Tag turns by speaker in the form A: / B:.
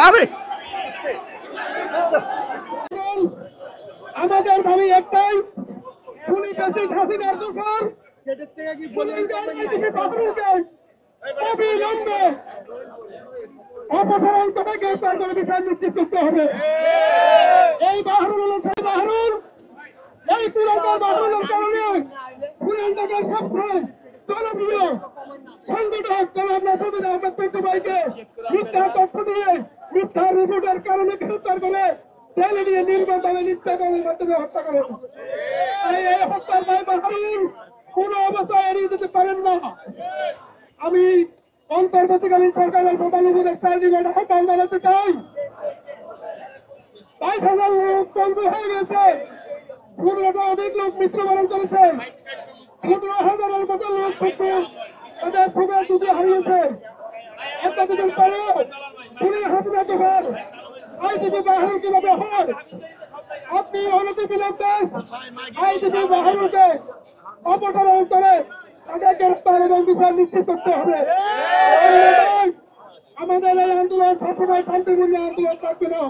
A: আরে
B: আমাদের দাবি একটাই, খুনি প্রেসিডেন্ট হাসিনার দোষর অবিলম্বে অপসারণ করে গ্রেপ্তার করে বিচার নিশ্চিত করতে হবে। এই বাহারুল হল সেই বাহারুল, এই পুরাতন বাহারুলের কারণে পুরানটাকে সবচেয়ে জনপ্রিয় সংগঠক জনাব নাসিরুদ্দিন আহমেদ পিন্টু ভাইকে মিথ্যা তথ্য দিয়ে মিথ্যা রিপোর্টের কারণে গ্রেপ্তার করে জেলে নিয়ে নির্মমভাবে নির্যাতনের মাধ্যমে হত্যা করে। তাই এই হত্যার দায় বাহারুল কোন অবস্থায় এড়িয়ে যেতে পারেন না। আমি অন্তর্বর্তীকালীন সরকারের প্রধান উপদেষ্টার নিকট আহ্বান জানাতে চাই, 22,000 লোক বন্ধ হয়ে গেছে, 15টা অধিক লোক মৃত্যুবরণ করেছে, 15,000-এর মতো লোক তাদের খুবই যুদ্ধে হারিয়েছে। এতদিন পরেও খুনি হাসিনা দোষর আইজিপি বাহারুল কিভাবে হয়? আপনি অনতিবিলম্বে আইজিপি বাহারুলকে অপসারণ করে তাদের গ্রেফতার এবং বিচার নিশ্চিত করতে হবে। আমাদের এই আন্দোলন সবসময় শান্তিপূর্ণ আন্দোলন থাকবে না।